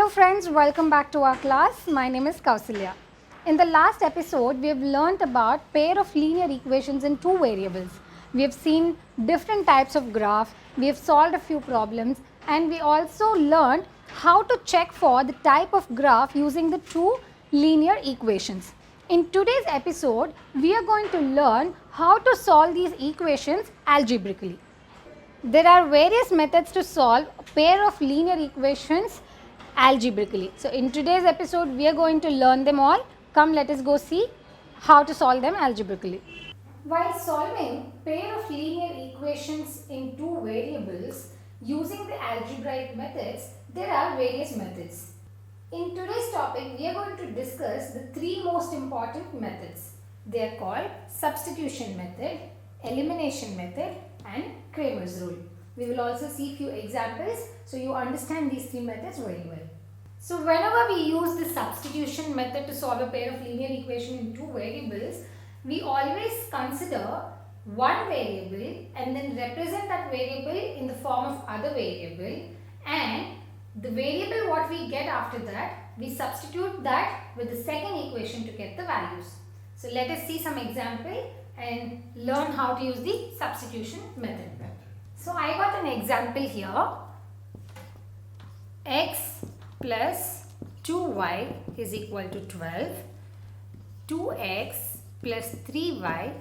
Hello friends, welcome back to our class. My name is Kausalya. In the last episode, we have learnt about pair of linear equations in two variables. We have seen different types of graph, we have solved a few problems, and we also learned how to check for the type of graph using the two linear equations. In today's episode, we are going to learn how to solve these equations algebraically. There are various methods to solve a pair of linear equations algebraically. So, in today's episode, we are going to learn them all. Come, let us go see how to solve them algebraically. While solving pair of linear equations in two variables using the algebraic methods, there are various methods. In today's topic, we are going to discuss the three most important methods. They are called substitution method, elimination method, and Cramer's rule. We will also see few examples so you understand these three methods very well. So whenever we use the substitution method to solve a pair of linear equation in two variables, we always consider one variable and then represent that variable in the form of other variable, and the variable what we get after that, we substitute that with the second equation to get the values. So let us see some example and learn how to use the substitution method. So I got an example here. X plus 2y is equal to 12. 2x plus 3y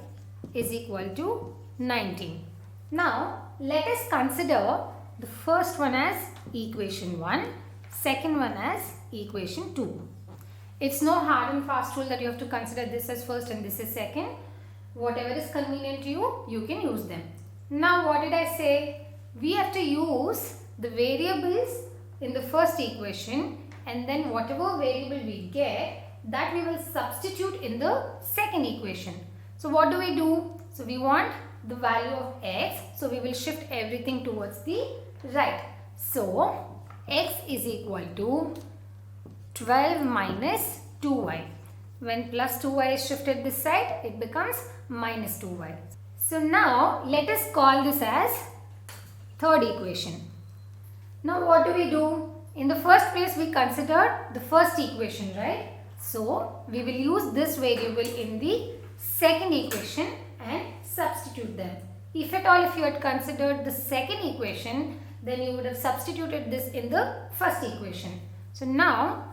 is equal to 19. Now let us consider the first one as equation 1, second one as equation 2. It's no hard and fast rule that you have to consider this as first and this as second. Whatever is convenient to you, you can use them. Now what did I say? We have to use the variables in the first equation, and then whatever variable we get, that we will substitute in the second equation. So what do we do? So we want the value of x, so we will shift everything towards the right. So x is equal to 12 minus 2y. When plus 2y is shifted this side, it becomes minus 2y. So now let us call this as third equation. Now what do we do? In the first place we considered the first equation, right? So we will use this variable in the second equation and substitute them. If at all if you had considered the second equation, then you would have substituted this in the first equation. So now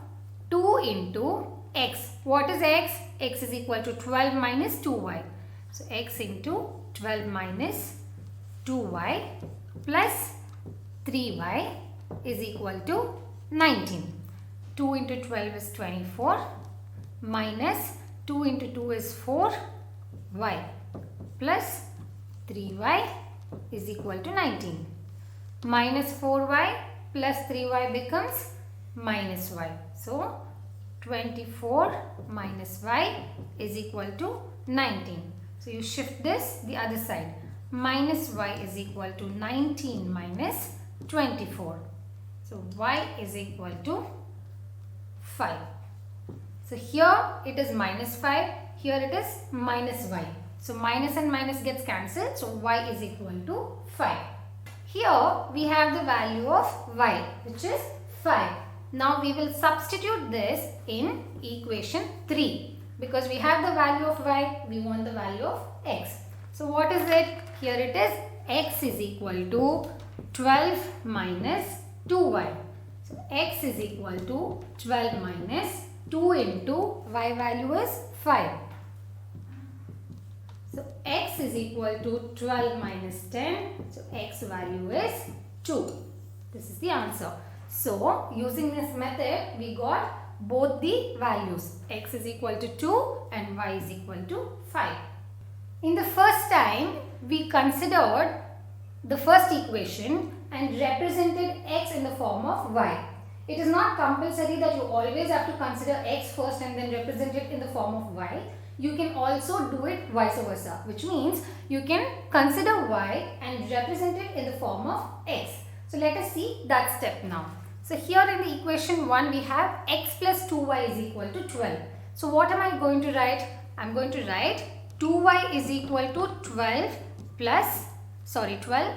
2 into x. What is x? X is equal to 12 minus 2y. So x into 12 minus 2y plus 3y is equal to 19. 2 into 12 is 24 minus 2 into 2 is 4y plus 3y is equal to 19. Minus 4y plus 3y becomes minus y. So 24 minus y is equal to 19. So you shift this the other side. Minus y is equal to 19 minus 24. So y is equal to 5. So here it is minus 5. Here it is minus y. So minus and minus gets cancelled. So y is equal to 5. Here we have the value of y, which is 5. Now we will substitute this in equation 3. Because we have the value of y, we want the value of x. So what is it? Here it is x is equal to 12 minus 2y. So x is equal to 12 minus 2 into y value is 5. So x is equal to 12 minus 10. So x value is 2. This is the answer. So using this method, we got both the values. X is equal to 2 and y is equal to 5. In the first time, we considered the first equation and represented x in the form of y. It is not compulsory that you always have to consider x first and then represent it in the form of y. You can also do it vice versa, which means you can consider y and represent it in the form of x. So let us see that step now. So here in the equation 1 we have x plus 2y is equal to 12. So what am I going to write? I am going to write 2y is equal to 12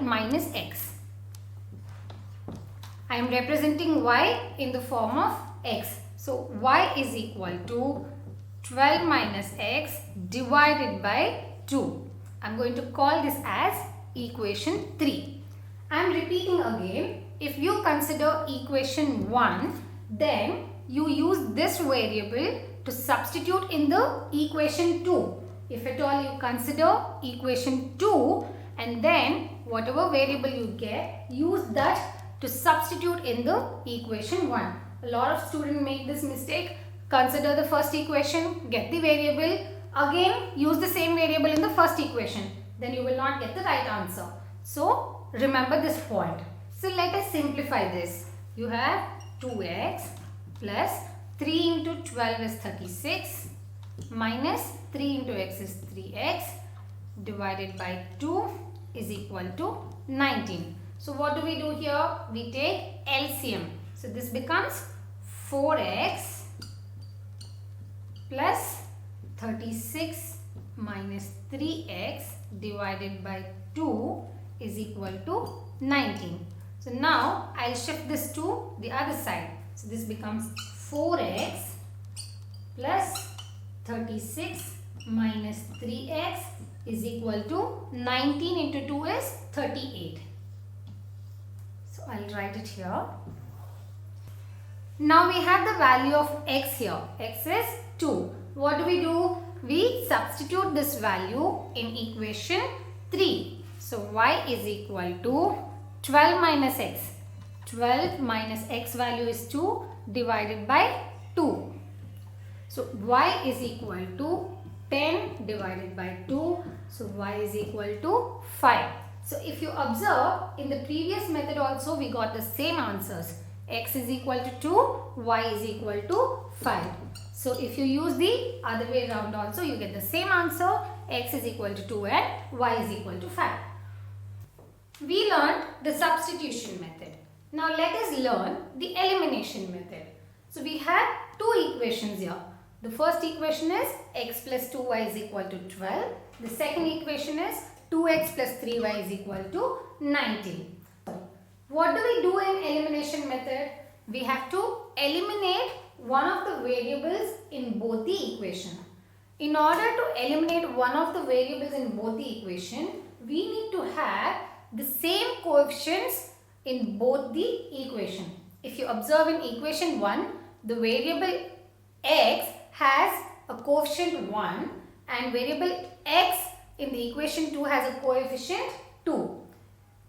minus x. I am representing y in the form of x. So y is equal to 12 minus x divided by 2. I am going to call this as equation 3. I am repeating again. If you consider equation 1, then you use this variable to substitute in the equation 2. If at all you consider equation 2 and then whatever variable you get, use that to substitute in the equation 1. A lot of students make this mistake. Consider the first equation, get the variable, again use the same variable in the first equation. Then you will not get the right answer. So remember this point. So let us simplify this. You have 2x plus 3 into 12 is 36 minus 3 into x is 3x divided by 2 is equal to 19. So what do we do here? We take LCM. So this becomes 4x plus 36 minus 3x divided by 2 is equal to 19. So now I'll shift this to the other side. So this becomes 4x plus 36 minus 3x is equal to 19 into 2 is 38. So I'll write it here. Now we have the value of x here. X is 2. What do? We substitute this value in equation 3. So y is equal to 12 minus x. 12 minus x value is 2 divided by 2. So y is equal to 10 divided by 2. So y is equal to 5. So if you observe, in the previous method also we got the same answers. X is equal to 2, y is equal to 5. So if you use the other way around also, you get the same answer. X is equal to 2 and y is equal to 5. We learned the substitution method. Now let us learn the elimination method. So we have two equations here. The first equation is x plus 2y is equal to 12. The second equation is 2x plus 3y is equal to 19. What do we do in elimination method? We have to eliminate one of the variables in both the equation. In order to eliminate one of the variables in both the equation, we need to have the same coefficients in both the equation. If you observe in equation 1, the variable x has a coefficient 1 and variable x in the equation 2 has a coefficient 2.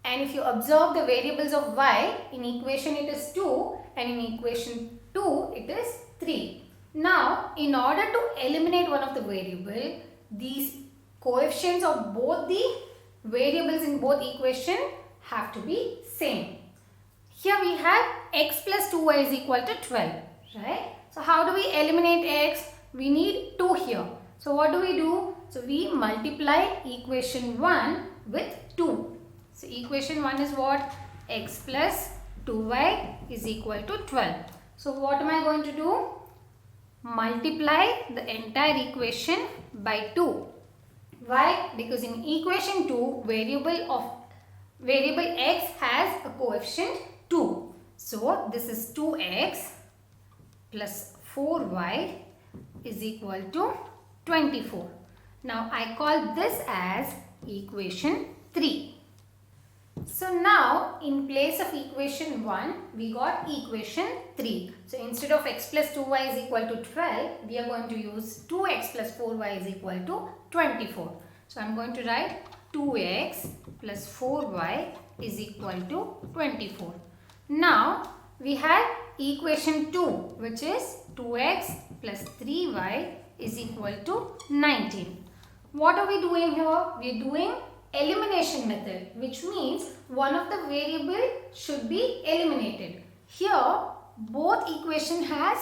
And if you observe the variables of y, in equation it is 2 and in equation 2 it is 3. Now, in order to eliminate one of the variable, these coefficients of both the variables in both equation have to be same. Here we have x plus 2y is equal to 12, right? So how do we eliminate x? We need 2 here. So what do? So we multiply equation 1 with 2. So equation 1 is what? X plus 2y is equal to 12. So what am I going to do? Multiply the entire equation by 2. Why? Because in equation 2, variable x has a coefficient 2. So this is 2x plus 4y is equal to 24. Now I call this as equation 3. So now in place of equation 1, we got equation 3. So instead of x plus 2y is equal to 12, we are going to use 2x plus 4y is equal to 24. So I am going to write 2x plus 4y is equal to 24. Now we have equation 2, which is 2x plus 3y is equal to 19. What are we doing here? We are doing elimination method, which means one of the variable should be eliminated. Here both equation has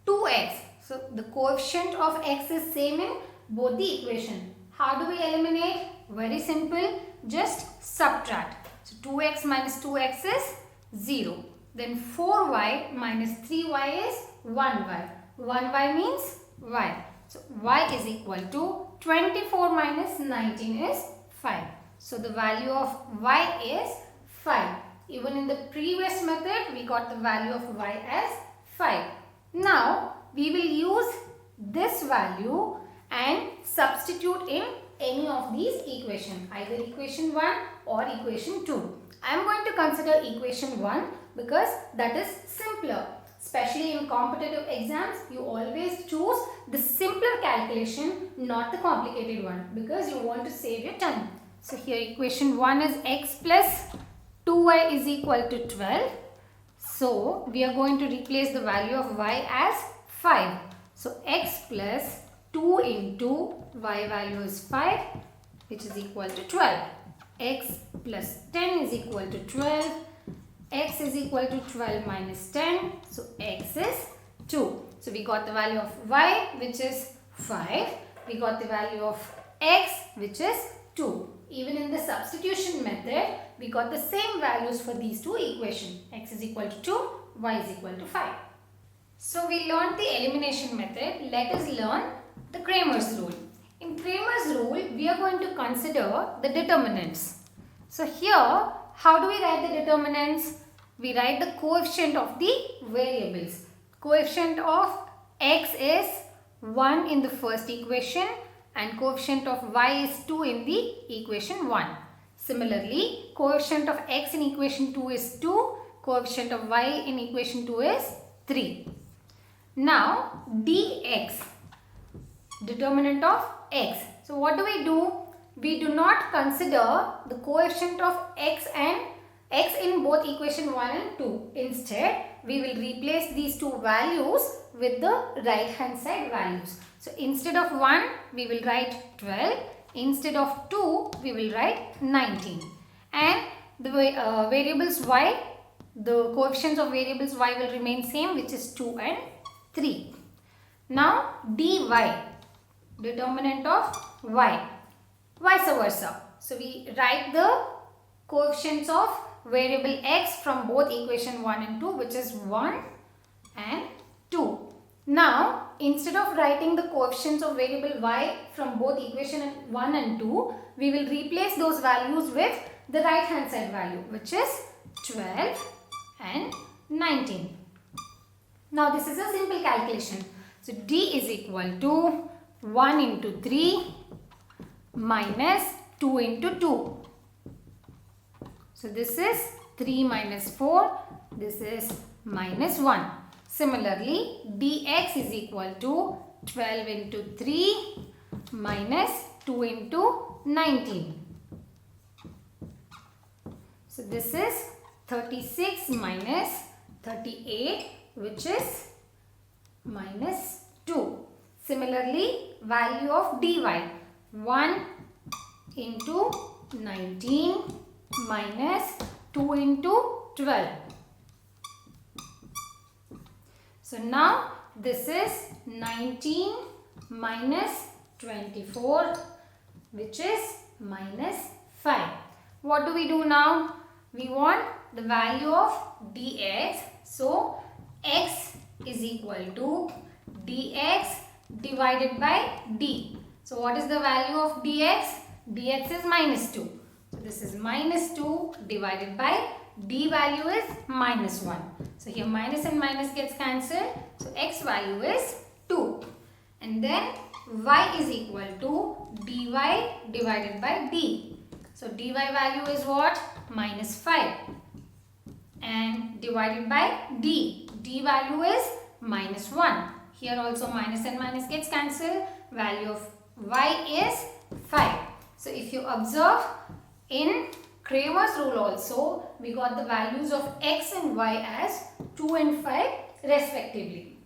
2x. So the coefficient of x is same in both the equation. How do we eliminate? Very simple. Just subtract. So 2x minus 2x is 0. Then 4y minus 3y is 1y. 1y means y. So y is equal to 24 minus 19 is 5. So the value of y is 5. Even in the previous method, we got the value of y as 5. Now, we will use this value and substitute in any of these equations, either equation 1 or equation 2. I am going to consider equation 1 because that is simpler. Especially in competitive exams, you always choose the simpler calculation, not the complicated one, because you want to save your time. So here equation 1 is x plus 2y is equal to 12. So we are going to replace the value of y as 5. So x plus 2 into y value is 5, which is equal to 12. X plus 10 is equal to 12. X is equal to 12 minus 10. So x is 2. So we got the value of y, which is 5. We got the value of x, which is 2. Even in the substitution method, we got the same values for these two equations. X is equal to 2, y is equal to 5. So we learned the elimination method. Let us learn the Cramer's rule. In Cramer's rule, we are going to consider the determinants. So here, how do we write the determinants? We write the coefficient of the variables. Coefficient of x is 1 in the first equation and coefficient of y is 2 in the equation 1. Similarly, coefficient of x in equation 2 is 2, coefficient of y in equation 2 is 3. Now, dx, determinant of x. So, what do? We do not consider the coefficient of x in both equation 1 and 2. Instead, we will replace these two values with the right hand side values. So, instead of 1, we will write 12. Instead of 2, we will write 19. And the variables y, the coefficients of variables y will remain same, which is 2 and 3. Now, dy, determinant of y, vice versa. So, we write the coefficients of variable x from both equation 1 and 2, which is 1 and 2. Now, instead of writing the coefficients of variable y from both equation 1 and 2, we will replace those values with the right hand side value, which is 12 and 19. Now, this is a simple calculation. So, d is equal to 1 into 3 minus 2 into 2. So, this is 3 minus 4. This is minus 1. Similarly, dx is equal to 12 into 3 minus 2 into 19. So, this is 36 minus 38, which is minus 2. Similarly, value of dy, 1 into 19 minus 2 into 12. So, now this is 19 minus 24, which is minus 5. What do we do now? We want the value of dx. So, x is equal to dx divided by d. So, what is the value of dx? Dx is minus 2. So, this is minus 2 divided by d value is minus 1. So, here minus and minus gets cancelled. So, x value is 2. And then y is equal to dy divided by d. So, dy value is what? Minus 5. And divided by d. D value is minus 1. Here also minus and minus gets cancelled. Value of y is 5. So, if you observe in Cramer's rule also, we got the values of x and y as 2 and 5 respectively.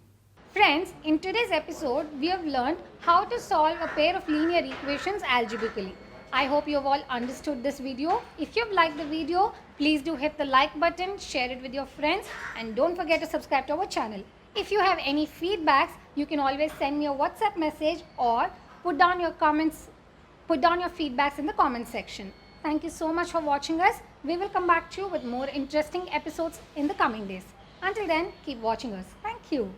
Friends, in today's episode, we have learned how to solve a pair of linear equations algebraically. I hope you have all understood this video. If you have liked the video, please do hit the like button, share it with your friends, and don't forget to subscribe to our channel. If you have any feedbacks, you can always send me a WhatsApp message or put down your feedbacks in the comment section. Thank you so much for watching us. We will come back to you with more interesting episodes in the coming days. Until then, keep watching us. Thank you.